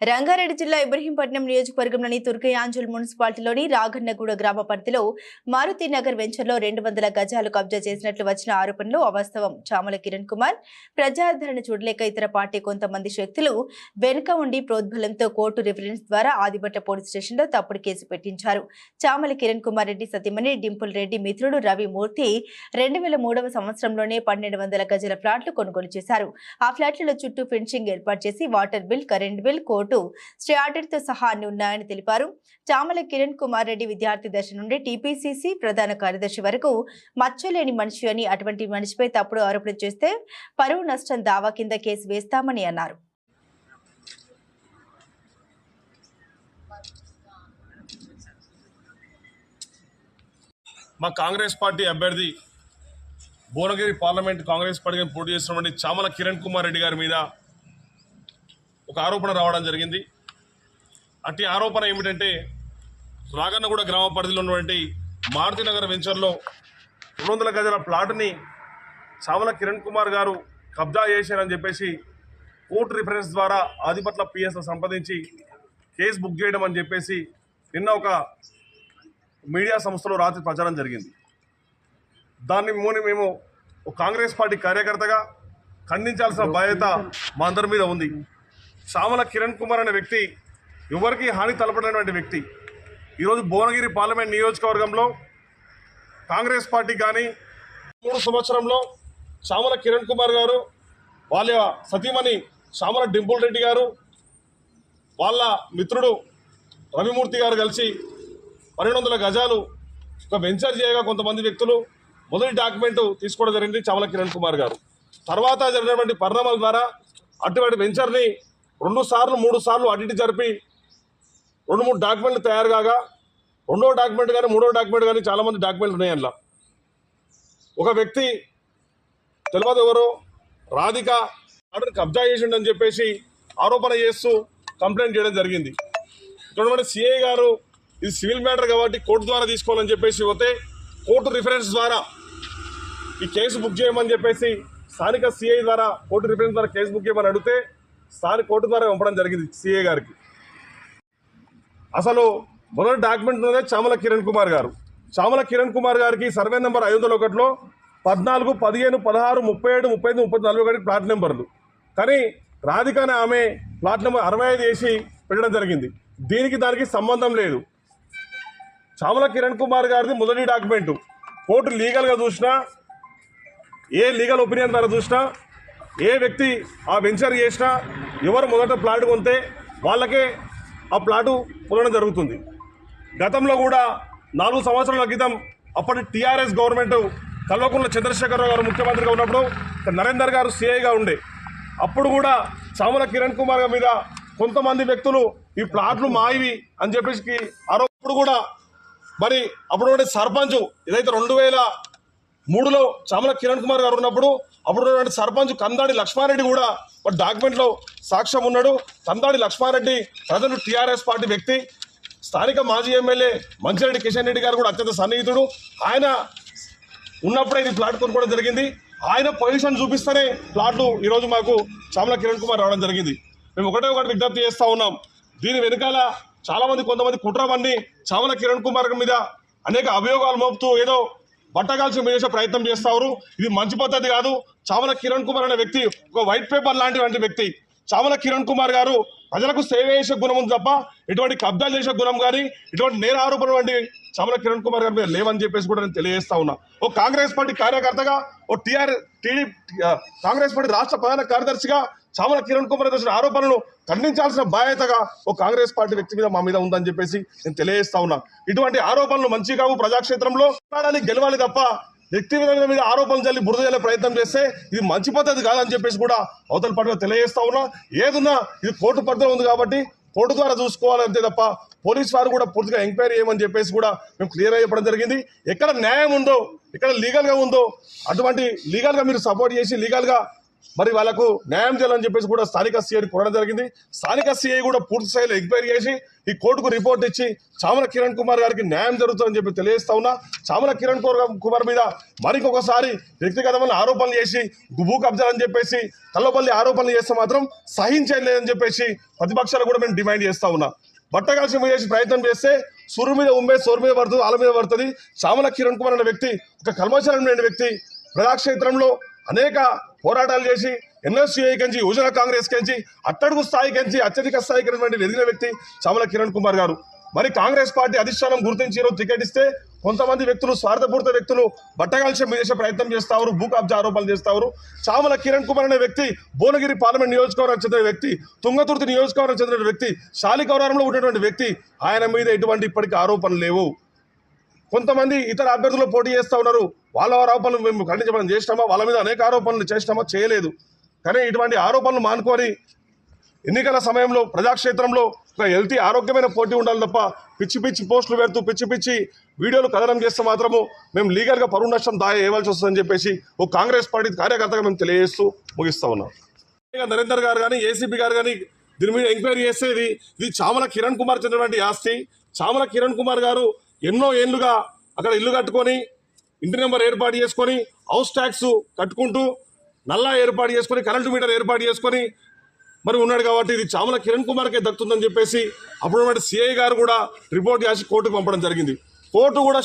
రంగారెడ్డి జిల్లా ఇబ్రహీంపట్నం నియోజకవర్గంలోని తుర్కయాంజల్ మున్సిపాలిటీలోని రాఘన్నగూడ గ్రామ పరిధిలో మారుతి నగర్ వెంచర్లో 200 గజాలు కబ్జా చేసినట్లు వచ్చిన ఆరోపణలు అవాస్తవం. చామల కిరణ్ కుమార్ ప్రజాదరణ చూడలేక ఇతర పార్టీ కొంతమంది శక్తులు వెనుక ఉండి ప్రోద్బలంతో కోర్టు రిఫరెన్స్ ద్వారా ఆదిబట్ల పోలీస్ స్టేషన్లో తప్పుడు కేసు పెట్టించారు. చామల కిరణ్ కుమార్ రెడ్డి సతీమణి డింపుల్ రెడ్డి మిత్రుడు రవి మూర్తి 2003వ సంవత్సరంలోనే 1200 గజాల ఫ్లాట్లు కొనుగోలు చేశారు. ఆ ఫ్లాట్లలో చుట్టూ ఫెన్సింగ్ ఏర్పాటు చేసి water bill, current bill, court stay ఆర్డర్తో సహా అన్ని ఉన్నాయని తెలిపారు. చామల కిరణ్ కుమార్ రెడ్డి విద్యార్థి దశ నుండి టీపీసీసీ ప్రధాన కార్యదర్శి వరకు మచ్చలేని మనిషి అని, అటువంటి మనిషిపై తప్పుడు ఆరోపణలు చేస్తే పరువు నష్టం దావా కింద కేసు వేస్తామని అన్నారు. మా కాంగ్రెస్ పార్టీ అభ్యర్థి భువనగిరి పార్లమెంట్ కాంగ్రెస్ పార్టీ పోటీ చేస్తున్నటువంటి చామల కిరణ్ కుమార్ రెడ్డి గారి మీద ఒక ఆరోపణ రావడం జరిగింది. అట్టి ఆరోపణ ఏమిటంటే, రాఘన్నగూడ గ్రామ పరిధిలో ఉన్నటువంటి మారుతి నగర్ వెంచర్లో 200 గజాల ప్లాట్ని చామల కిరణ్ కుమార్ గారు కబ్జా చేశారని చెప్పేసి కోర్టు రిఫరెన్స్ ద్వారా ఆదిపట్ల పిఎస్ను సంప్రదించి కేసు బుక్ చేయడం అని చెప్పేసి నిన్న ఒక మీడియా సంస్థలో రాత్రి ప్రచారం జరిగింది. దాన్ని మేము కాంగ్రెస్ పార్టీ కార్యకర్తగా ఖండించాల్సిన బాధ్యత మా అందరి మీద ఉంది. చామల కిరణ్ కుమార్ అనే వ్యక్తి ఎవరికి హాని తలపడినటువంటి వ్యక్తి. ఈరోజు భువనగిరి పార్లమెంట్ నియోజకవర్గంలో కాంగ్రెస్ పార్టీ కానీ 3 సంవత్సరంలో చామల కిరణ్ కుమార్ గారు, వాళ్ళ సతీమణి చామల డింపుల్ రెడ్డి గారు, వాళ్ళ మిత్రుడు రవిమూర్తి గారు కలిసి 1200 గజాలు ఒక వెంచర్ చేయగా కొంతమంది వ్యక్తులు మొదటి డాక్యుమెంట్ తీసుకోవడం జరిగింది చామల కిరణ్ కుమార్ గారు. తర్వాత జరిగినటువంటి పరిణామాల ద్వారా అటువంటి వెంచర్ని 2 సార్లు 3 సార్లు అడిట్ జరిపి 2-3 డాక్యుమెంట్లు తయారు కాగా, 2వ డాక్యుమెంట్ కానీ 3వ డాక్యుమెంట్ కానీ చాలామంది డాక్యుమెంట్లు ఉన్నాయి. అందులో ఒక వ్యక్తి తెలియదు ఎవరో రాధిక ఆర్డర్ కబ్జా చేసిండని చెప్పేసి ఆరోపణ చేస్తూ కంప్లైంట్ చేయడం జరిగింది. ఇక్కడ సిఐ గారు ఇది సివిల్ మ్యాటర్ కాబట్టి కోర్టు ద్వారా తీసుకోవాలని చెప్పేసి పోతే కోర్టు రిఫరెన్స్ ద్వారా ఈ కేసు బుక్ చేయమని చెప్పేసి స్థానిక సిఐ ద్వారా కోర్టు రిఫరెన్స్ ద్వారా కేసు బుక్ చేయమని అడిగితే స్థానిక కోర్టు ద్వారా పంపడం జరిగింది సిఐ గారికి. అసలు మొదటి డాక్యుమెంట్ ఉన్నదే చామల కిరణ్ కుమార్ గారు. చామల కిరణ్ కుమార్ గారికి సర్వే నెంబర్ 501లో 14, 15, 16, 37, 35, 40 ప్లాట్ నెంబర్లు. కానీ రాధిక అనే ఆమె ప్లాట్ నెంబర్ 65 వేసి పెట్టడం జరిగింది. దీనికి దానికి సంబంధం లేదు. చామల కిరణ్ కుమార్ గారిది మొదటి డాక్యుమెంటు కోర్టు లీగల్గా చూసినా, ఏ లీగల్ ఒపీనియన్ ద్వారా చూసినా, ఏ వ్యక్తి ఆ వెంచర్ చేసినా, ఎవరు మొదట ప్లాట్ కొంటే వాళ్ళకే ఆ ప్లాటు పొందడం జరుగుతుంది. గతంలో కూడా 4 సంవత్సరాల క్రితం అప్పటి టీఆర్ఎస్ గవర్నమెంట్ కల్వకుంట్ల చంద్రశేఖరరావు గారు ముఖ్యమంత్రిగా ఉన్నప్పుడు నరేందర్ గారు సిఐగా ఉండే అప్పుడు కూడా చామల కిరణ్ కుమార్ మీద కొంతమంది వ్యక్తులు ఈ ప్లాట్లు మాయివి అని చెప్పేసి ఆరోపణ కూడా మరి అప్పుడు సర్పంచ్ ఏదైతే 2003లో చామల కిరణ్ కుమార్ గారు ఉన్నప్పుడు అప్పుడు సర్పంచ్ కందాడి లక్ష్మారెడ్డి కూడా డాక్యుమెంట్లో సాక్ష్యం ఉన్నాడు. కందాడి లక్ష్మారెడ్డి ప్రజలు టీఆర్ఎస్ పార్టీ వ్యక్తి, స్థానిక మాజీ ఎమ్మెల్యే మంచిరెడ్డి కిషన్ రెడ్డి గారు కూడా అత్యంత సన్నిహితుడు. ఆయన ఉన్నప్పుడే ఇది ప్లాట్ కొనుక్కోవడం జరిగింది. ఆయన పొజిషన్ చూపిస్తేనే ప్లాట్లు ఈరోజు మాకు చామల కిరణ్ కుమార్ రావడం జరిగింది. మేము ఒకటి విజ్ఞప్తి చేస్తూ ఉన్నాం. దీని వెనకాల చాలామంది కొంతమంది కుట్రవన్నీ చామల కిరణ్ కుమార్ మీద అనేక అభియోగాలు మోపుతూ ఏదో బట్టగాల్చి చేసే ప్రయత్నం చేస్తారు. ఇది మంచి పద్ధతి కాదు. చామల కిరణ్ కుమార్ అనే వ్యక్తి ఒక వైట్ పేపర్ లాంటి వ్యక్తి. చామల కిరణ్ కుమార్ గారు ప్రజలకు సేవ చేసే గుణం ఉంది తప్ప ఎటువంటి కబ్జాలు చేసే గుణం కానీ ఎటువంటి నేర ఆరోపణలు వంటి చామల కిరణ్ కుమార్ గారి మీద లేవని చెప్పేసి కూడా నేను తెలియజేస్తా ఉన్నా. ఓ కాంగ్రెస్ పార్టీ కార్యకర్తగా, ఓ కాంగ్రెస్ పార్టీ రాష్ట్ర ప్రధాన కార్యదర్శిగా చామల కిరణ్ కుమార్ చేసిన ఆరోపణలను ఖండించాల్సిన బాధ్యతగా ఓ కాంగ్రెస్ పార్టీ వ్యక్తి మీద మా మీద ఉందని చెప్పేసి నేను తెలియజేస్తా ఉన్నా. ఇటువంటి ఆరోపణలు మంచి కావు. ప్రజాక్షేత్రంలో గెలవాలి తప్ప వ్యక్తిగత మీద ఆరోపణలు చల్లి బురద చల్లే ప్రయత్నం చేస్తే ఇది మంచి పద్ధతి కాదని చెప్పేసి కూడా అవతల పార్టీలో తెలియజేస్తా ఉన్నా. ఏదున్నా ఇది కోర్టు పరిధిలో ఉంది కాబట్టి కోర్టు ద్వారా చూసుకోవాలంతే తప్ప పోలీసు వారు కూడా పూర్తిగా ఎంక్వైరీ చేయమని చెప్పేసి కూడా మేము క్లియర్గా చెప్పడం జరిగింది. ఎక్కడ న్యాయం ఉందో, ఎక్కడ లీగల్గా ఉందో అటువంటి లీగల్గా మీరు సపోర్ట్ చేసి లీగల్గా మరి వాళ్ళకు న్యాయం చేయాలని చెప్పేసి కూడా స్థానిక సీఐని కోరడం జరిగింది. స్థానిక సీఐ కూడా పూర్తి స్థాయిలో ఎంక్వైరీ చేసి ఈ కోర్టుకు రిపోర్ట్ ఇచ్చి చామల కిరణ్ కుమార్ గారికి న్యాయం జరుగుతుందని చెప్పి తెలియజేస్తా ఉన్నా. చామల కిరణ్ కుమార్ మీద మరికొకసారి వ్యక్తిగతమైన ఆరోపణలు చేసి భూ కబ్జాలని చెప్పేసి కల్లబల్లి ఆరోపణలు చేస్తే మాత్రం సహించలేదని చెప్పేసి ప్రతిపక్షాలు కూడా మేము డిమాండ్ చేస్తా ఉన్నా. బట్టగాల్సి చేసి ప్రయత్నం చేస్తే సురు మీద ఉమ్మే సోరు మీద పడుతుంది, వాళ్ళ మీద పడుతుంది. చామల కిరణ్ కుమార్ అనే వ్యక్తి ఒక కల్మశాలం లేని వ్యక్తి, ప్రజాక్షేత్రంలో అనేక పోరాటాలు చేసి ఎన్ఎస్యూఐ కంచి యువజన కాంగ్రెస్ కంచి అట్టడుగు స్థాయి కంచి అత్యధిక స్థాయికి ఎదిగిన వ్యక్తి చామల కిరణ్ కుమార్ గారు. మరి కాంగ్రెస్ పార్టీ అధిష్టానం గుర్తించి ఈరోజు టికెట్ ఇస్తే కొంతమంది వ్యక్తులు స్వార్థపూరిత వ్యక్తులు బట్టగాల్సి చేసే ప్రయత్నం చేస్తారు, భూ కబ్జా ఆరోపణలు చేస్తారు. చామల కిరణ్ కుమార్ అనే వ్యక్తి భువనగిరి పార్లమెంట్ నియోజకవర్గానికి చెందిన వ్యక్తి, తుంగతుర్తి నియోజకవర్గానికి చెందిన వ్యక్తి, శాలికౌరారంలో ఉన్నటువంటి వ్యక్తి. ఆయన మీద ఎటువంటి ఇప్పటికీ ఆరోపణలు లేవు. కొంతమంది ఇతర అభ్యర్థులు పోటీ చేస్తూ ఉన్నారు, వాళ్ళ ఆరోపణలు మేము ఖండించడం చేసినామా, వాళ్ళ మీద అనేక ఆరోపణలు చేసినామా, చేయలేదు. కానీ ఇటువంటి ఆరోపణలు మానుకొని ఎన్నికల సమయంలో ప్రజాక్షేత్రంలో ఒక హెల్తీ ఆరోగ్యమైన పోటీ ఉండాలి తప్ప పిచ్చి పిచ్చి పోస్టులు పెడుతూ పిచ్చి పిచ్చి వీడియోలు కథనం చేస్తే మాత్రము మేము లీగల్గా పరువు నష్టం వేయవలసి వస్తుందని చెప్పేసి ఒక కాంగ్రెస్ పార్టీ కార్యకర్తగా మేము తెలియజేస్తూ ముగిస్తూ ఉన్నాం. నరేందర్ గారు కానీ ఏసీపీ గారు కానీ దీని మీద ఎంక్వైరీ చేసేది ఇది చామల కిరణ్ కుమార్ చెందినటువంటి ఆస్తి. చామల కిరణ్ కుమార్ గారు ఎన్నో ఏళ్లుగా అక్కడ ఇల్లు కట్టుకొని ఇంటి నెంబర్ ఏర్పాటు చేసుకొని హౌస్ ట్యాక్స్ కట్టుకుంటూ నల్లా ఏర్పాటు చేసుకొని కరెంటు మీటర్ ఏర్పాటు చేసుకొని మరి ఉన్నాడు. కాబట్టి ఇది చామల కిరణ్ కుమార్కే దక్కుతుందని చెప్పేసి అప్పుడు సిఐ గారు కూడా రిపోర్ట్ చేసి కోర్టుకు పంపడం జరిగింది. కోర్టు కూడా